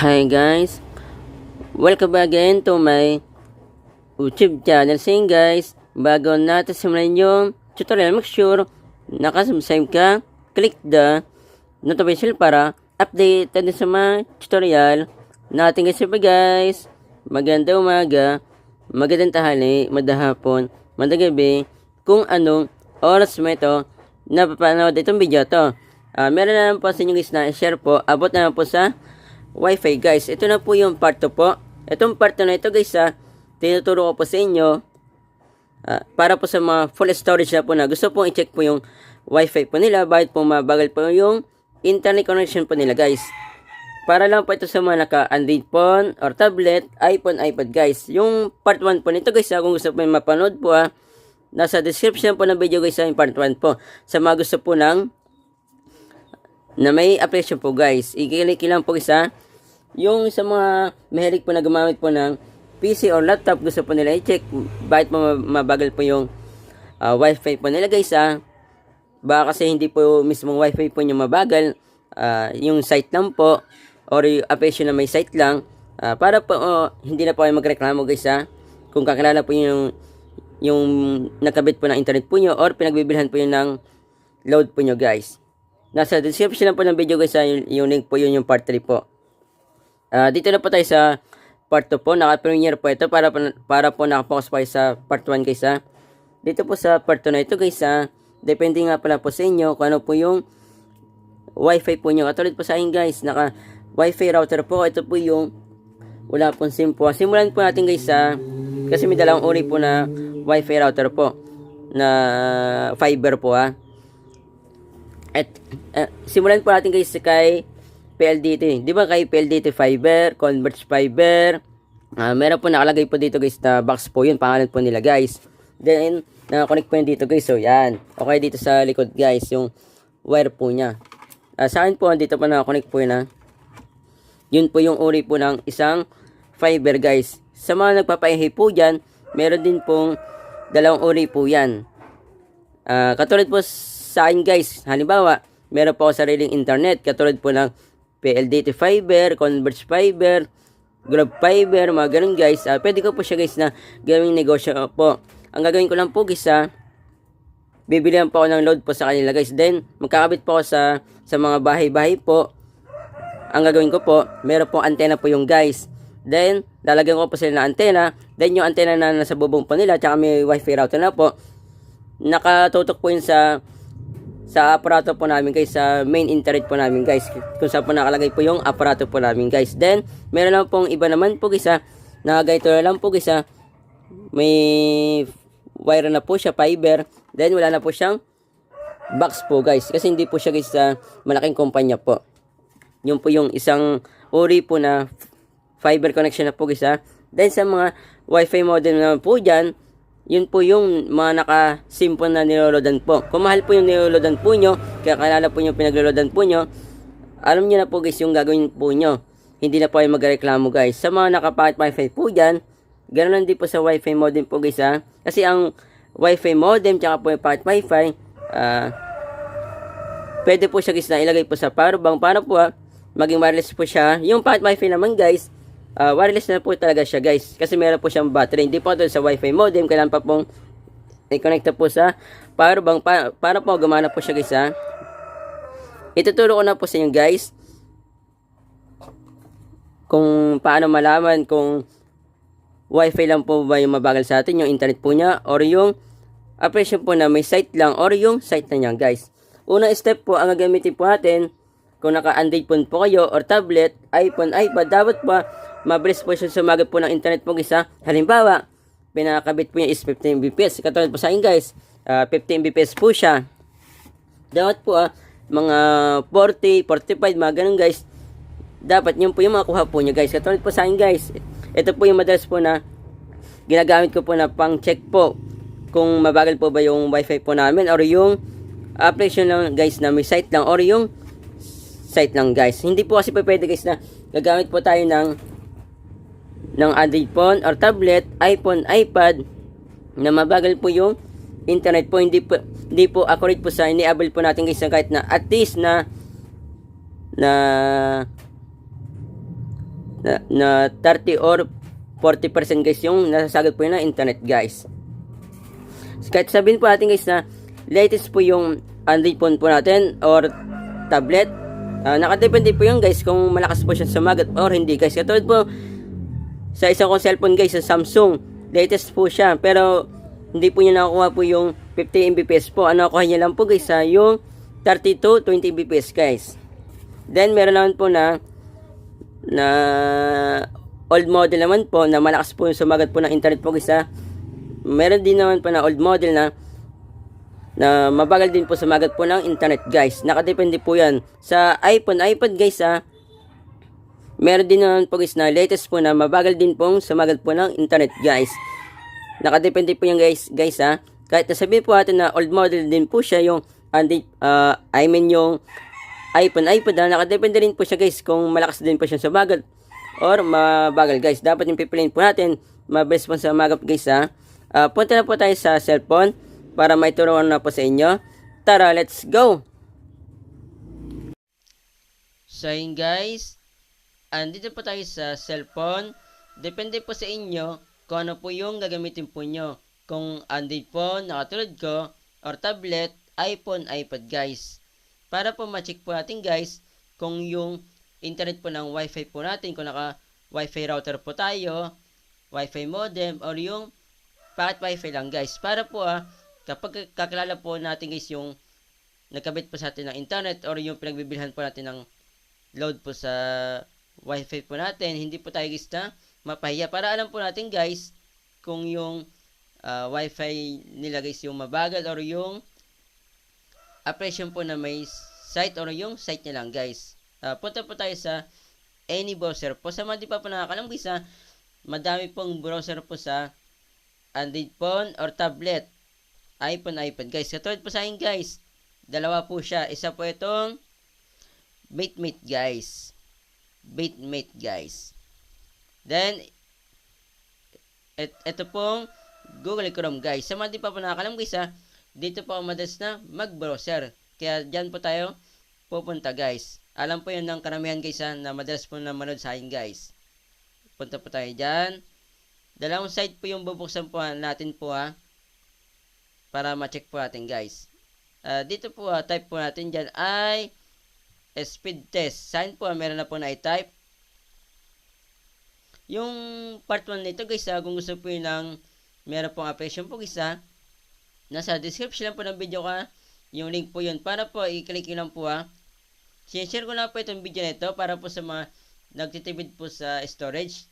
Hi guys, welcome back again to my YouTube channel. So guys, bago natin simulan yung tutorial, make sure nakasubscribe ka, click the notification para updated din sa mga tutorial natin guys. Guys, magandang umaga, magandang tanghali, madahapon, madagabi, kung anong oras mo ito napapanood itong video to. Meron na lang po sa inyo guys na share po, abot na lang po sa Wi-Fi guys. Ito na po yung part 2 po. Itong part 2 na ito guys tinuturo ko po sa inyo para po sa mga full storage na po na gusto pong i-check po yung Wi-Fi po nila, bakit po mabagal po yung internet connection po nila guys. Para lang po ito sa mga naka-Android phone or tablet, iPhone, iPad guys. Yung part 1 po nito guys kung gusto po yung mapanood po nasa description po ng video guys yung part 1 po. Sa mga gusto po na may application po guys, i-click lang po guys yung sa mga mahilig po na gumamit po ng PC or laptop, gusto po nila i-check bakit mabagal po yung Wi-Fi po nila guys baka kasi hindi po mismong Wi-Fi po yung mabagal, yung site lang po or yung application na may site lang, para po hindi na po kayo magreklamo guys kung kakilala po yung nakabit po ng internet po nyo or pinagbibilhan po yun ng load po nyo guys. Nasa description lang po ng video guys yung link po yun, yung part 3 po. Dito na po tayo sa part 2 po. Naka-premiere po ito para po nakapokus po sa part 1 guys Dito po sa part 2 na ito guys depende nga pala po sa inyo kung ano po yung Wi-Fi po nyo. Katulad po sa akin guys, naka Wi-Fi router po. Ito po yung wala pong SIM po. Simulan po natin guys kasi may dalawang uri po na Wi-Fi router po na fiber po At simulan po natin guys kay PLDT. Di ba kay PLDT Fiber, Converge Fiber, meron po nakalagay po dito guys na box po yun, pangalan po nila guys. Then, nakakonect po yun dito guys. So, yan. Okay, dito sa likod guys, yung wire po niya. Sa akin po, dito po nakakonect po yun Yun po yung uri po ng isang fiber guys. Sa mga nagpapaihi po dyan, meron din pong dalawang uri po yan. Katulad po sa akin guys, halimbawa, meron po ako sariling internet, katulad po ng PLDT Fiber, Converge Fiber, Globe Fiber, mga ganun guys. Pwede ko po siya guys na gawing negosyo po. Ang gagawin ko lang po guys bibilihan po ako ng load po sa kanila guys. Then, magkakabit po ako sa mga bahay-bahay po. Ang gagawin ko po, meron po antena po yung guys. Then, lalagyan ko po sila ng antena. Then, yung antena na nasa bubong po nila, tsaka may wifi router na po, nakatutok po yun sa aparato po namin guys, sa main internet po namin guys, kung saan po nakalagay po yung aparato po namin guys. Then, meron lang pong iba naman po guys na ganito lang po guys may wire na po siya, fiber. Then, wala na po siyang box po guys, kasi hindi po siya guys malaking kumpanya po. Yun po yung isang uri po na fiber connection na po guys Then, sa mga wifi modem naman po dyan, yun po yung mga naka-SIM po na niloloadan po. Kung mahal po yung niloloadan po nyo, kaya kalala po yung pinagloloadan po nyo, alam nyo na po guys yung gagawin po nyo. Hindi na po kayo magreklamo guys. Sa mga naka-pocket wifi po dyan, ganoon lang din po sa wifi modem po guys Kasi ang wifi modem tsaka po yung pocket wifi, pwede po siya guys na ilagay po sa power bank para po maging wireless po siya. Yung pocket wifi naman guys, wireless na po talaga siya guys, kasi meron po siyang battery. Hindi po ito sa wifi modem, kailangan pa pong i-connect po sa power bank para po gumana po siya guys Ituturo ko na po sa inyo guys kung paano malaman kung wifi lang po ba yung mabagal sa atin, yung internet po niya, or yung application po na may site lang, or yung site na niya guys. Unang step po, ang gagamitin po natin, kung naka-Android phone po kayo or tablet, iPhone, iPad, dapat pa mabilis po siya sumagot po ng internet po guys Halimbawa, pinakabit po niya is 15 Mbps. Katulad po sa akin guys, 15 Mbps po siya. Dapat po mga 40, 45, mga ganun guys. Dapat yun po yung makuha po niya guys. Katulad po sa akin guys, ito po yung madalas po na ginagamit ko po na pang check po kung mabagal po ba yung wifi po namin, or yung application lang guys na may site lang, or yung site lang guys. Hindi po kasi pwede guys na gagamit po tayo ng Android phone or tablet, iPhone, iPad na mabagal po yung internet po. Hindi po accurate po sa enable po natin guys kahit na at least na na 30 or 40% guys yung nasasagad po yun ng internet guys. Kahit sabihin po natin guys na latest po yung Android phone po natin or tablet, nakadepende po yun guys kung malakas po siya sumagat or hindi guys. Katulad po sa isang kong cellphone guys, sa Samsung, latest po siya pero hindi po niya nakukuha po yung 50 Mbps po. Ano nakuha niya lang po guys yung 30 to 20 Mbps guys. Then meron naman po na old model naman po na malakas po yung sumagat po ng internet po guys. Meron din naman po na old model na mabagal din po sumagat po ng internet guys. Nakadepende po yan sa iPad guys. Meron din naman po guys na latest po na mabagal din pong sumagat po ng internet guys. Nakadepende po yan guys. Kahit nasabihin po natin na old model din po siya yung yung iPad nakadepende rin po siya guys kung malakas din po siya sumagat or mabagal guys. Dapat yung pipiliin po natin mabilis po sumagat guys. Punta na po tayo sa cellphone para maituruan na po sa inyo. Tara, let's go! So yun guys, andito po tayo sa cellphone. Depende po sa inyo kung ano po yung gagamitin po nyo. Kung Android phone, nakatulad ko, or tablet, iPhone, iPad guys. Para po ma-check po natin guys kung yung internet po ng Wi-Fi po natin, kung naka Wi-Fi router po tayo, Wi-Fi modem, or yung packet Wi-Fi lang guys. Para po kapag kakilala po natin guys yung nagkabit po sa atin ng internet or yung pinagbibilhan po natin ng load po sa Wi-Fi po natin, hindi po tayo guys na mapahiya. Para alam po natin guys kung yung Wi-Fi nila guys yung mabagal or yung operation po na may site or yung site niya lang guys. Punta po tayo sa any browser po. Sa mga di pa po nakakalam guys madami pong browser po sa Android phone or tablet, iPhone, iPad guys. Katulad po sa akin guys, dalawa po siya. Isa po itong Bitmate guys. Bitmate guys. Then ito pong Google Chrome guys. Sa mga di pa po nakakalam guys dito po ako madalas na mag-browser. Kaya dyan po tayo pupunta guys. Alam po yun ng karamihan guys na madalas po na manood sa akin guys. Punta po tayo dyan. Dalawang site po yung bubuksan po natin po para ma-check po natin guys. Dito po type po natin dyan ay speed test. Saan po meron na po na i-type. Yung part 1 nito guys kung gusto po yun ng meron pong application po guys nasa description lang po ng video yung link po yun. Para po i-click nyo lang po sinishare ko na po itong video nito para po sa mga nagtitipid po sa storage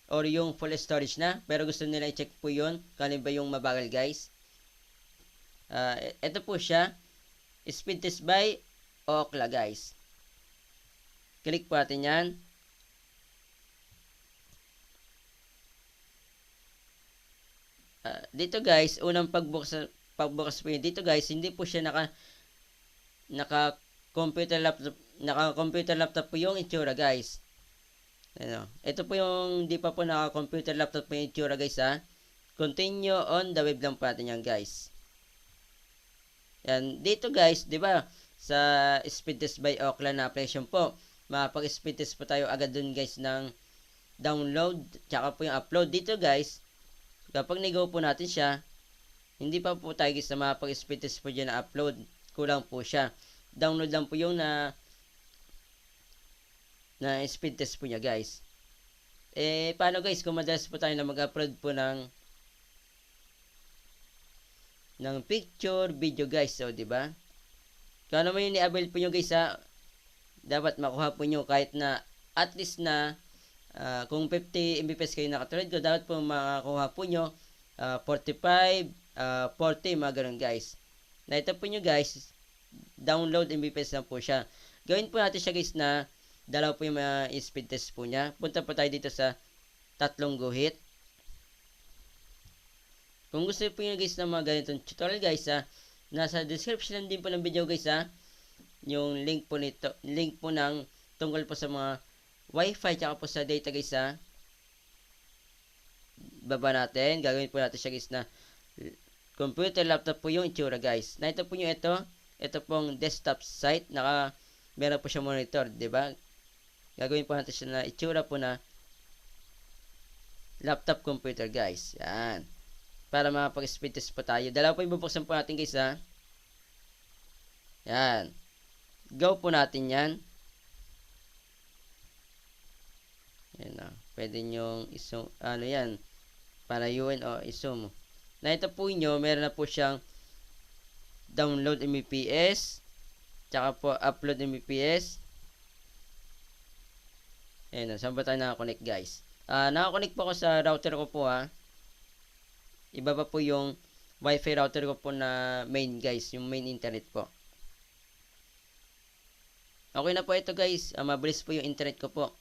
or yung full storage na pero gusto nila i-check po yun kung ba yung mabagal guys. Ito po siya, speed test by Ookla guys. Click po natin yan. Dito guys, unang pagbukas po yun. Dito guys, hindi po siya naka computer laptop po yung itsura guys. Ito po yung di pa po naka-computer laptop po yung itsura guys Continue on the web lang po natin yan guys. Yan. Dito guys, di ba sa speed test by Ookla na application po, makapag-speed test po tayo agad dun guys ng download, tsaka po yung upload. Dito guys, kapag nigo po natin siya, hindi pa po tayo guys na makapag-speed test po dyan na upload. Kulang po siya. Download lang po yung na speed test po niya guys. Paano guys kung madalas po tayo na mag-upload po ng picture, video guys. So, di ba? Kung ano man yung i-avail po nyo guys dapat makuha po nyo kahit na at least na kung 50 Mbps kayo nakatulad ko, dapat po makakuha po nyo 45, 40, mga ganun guys. Na ito po nyo guys, download Mbps lang po siya. Gawin po natin siya guys na dalaw po yung mga speed test po niya. Punta po tayo dito sa tatlong guhit. Kung gusto po nyo guys na mga ganitong tutorial guys nasa description din po ng video guys yung link po nito, link po ng tungkol po sa mga Wi-Fi tsaka po sa data guys baba natin. Gagawin po natin siya guys na computer laptop po yung itsura guys. Na ito po yung ito pong desktop site, meron po siya monitor, di ba? Gagawin po natin siya na itsura po na laptop computer guys. Yan. Para makapag-speed test po tayo. Dalawa po ibubuksan po natin guys ha. Yan. Go po natin yan. Yan na. Pwede nyong isum, ano yan, para UN o isum. Na ito po nyo, meron na po siyang download Mbps, tsaka po upload Mbps. Ayan na, saan ba tayo nakakonect guys? Nakakonect po ako sa router ko po ha. Iba pa po yung wifi router ko po na main guys, yung main internet po. Okay na po ito guys, mabilis po yung internet ko po.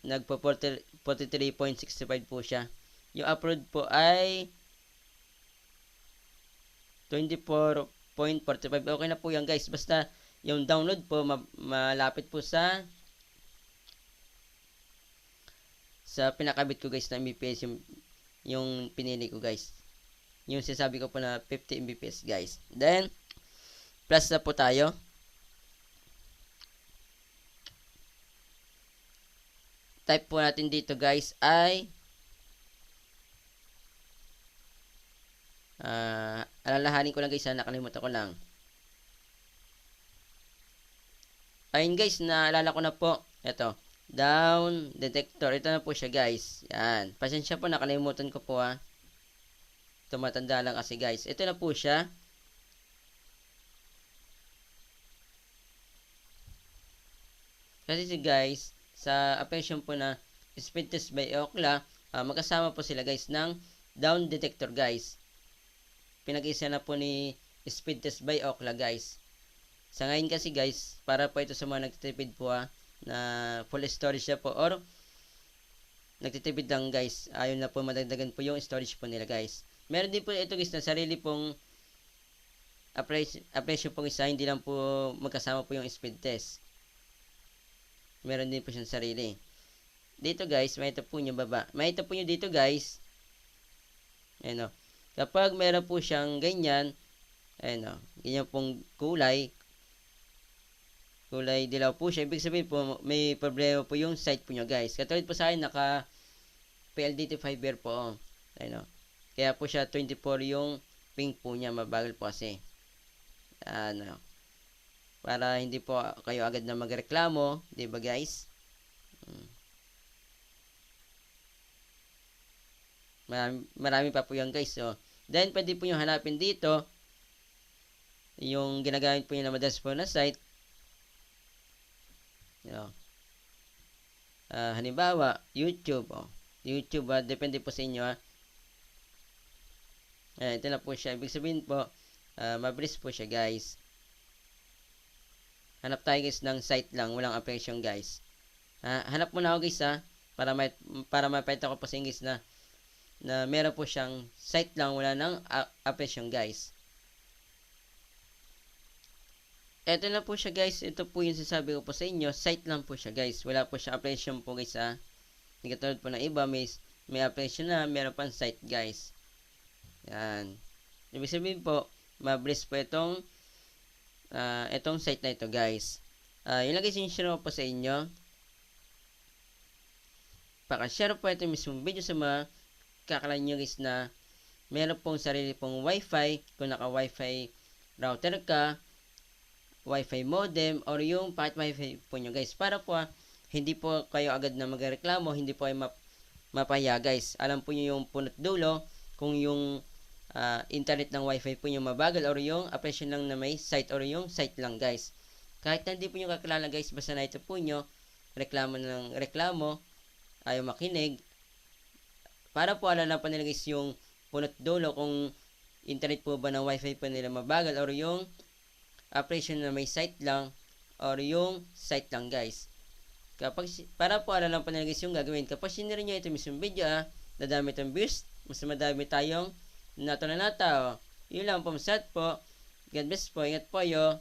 Nagpo 43.65 po siya. Yung upload po ay 24.45. Okay na po yan guys. Basta yung download po malapit po sa pinakabit ko guys na Mbps yung pinili ko guys. Yung sinasabi ko po na 50 Mbps guys. Then plus na po tayo. Type po natin dito guys ay alalahanin ko lang guys, nakalimutan ko lang. Ayun guys, naalala ko na po. Ito, down detector. Ito na po siya guys. Yan. Pasensya po, nakalimutan ko po ha. Tumatanda lang kasi guys. Ito na po siya. Kasi guys, sa application po na speed test by Ookla, magkasama po sila guys ng down detector guys. Pinag-isa na po ni speed test by Ookla guys. Sa ngayon kasi guys, para po ito sa mga nagtitipid po na full storage na po or nagtitipid lang guys, ayaw na po madagdagan po yung storage po nila guys. Meron din po ito guys na sarili pong application pong isa, hindi lang po magkasama po yung speed test. Meron din po siyang sarili. Dito guys, may ito po nyo baba. May ito po nyo dito guys. Ayan o. Kapag meron po siyang ganyan, ayan o, ganyan pong kulay dilaw po siya. Ibig sabihin po, may problema po yung site po nyo guys. Katulad po sa akin, naka PLDT fiber po. Ayan o. Kaya po siya 24 yung ping po niya. Mabagal po kasi. Ano. Para hindi po kayo agad na magreklamo, 'di ba guys? Marami pa po yan guys. So, then pwede po yung hanapin dito yung ginagamit po yung na madalas po na site. Halimbawa, YouTube. YouTube, depende po sa inyo. Ito na po siya. Ibig sabihin po, mabilis po siya guys. Hanap tayo guys ng site lang, walang application guys. Hanap muna ako guys para mapakita ko po sa guys na meron po siyang site lang, wala ng application guys. Ito na po siya guys, ito po yung sasabi ko po sa inyo, site lang po siya guys. Wala po siyang application po guys Hindi katulad po ng iba, may application na, meron pang site guys. Yan. Ibig sabihin po, mabilis po itong site na ito guys. Yun lang guys yung share po sa inyo. Paka-share po ito mismong video sa mga kakalan nyo guys na meron pong sarili pong wifi. Kung naka wifi router ka, wifi modem, or yung packet wifi po nyo guys. Para po hindi po kayo agad na magreklamo, hindi po kayo mapaya guys. Alam po nyo yung punot dulo kung yung internet ng wifi po nyo mabagal or yung application lang na may site or yung site lang guys. Kahit na hindi po nyo kakilala guys, basta na ito po nyo reklamo ng reklamo, ayaw makinig, para po alam pa nila guys yung punot dulo kung internet po ba ng wifi po nila mabagal or yung application na may site lang or yung site lang guys. Para po alam pa nila guys yung gagawin. Kapag sinira nyo ito mismong video dadami itong views, mas madami tayong nata. Yun lang po, masat po. God bless po. Ingat po yo.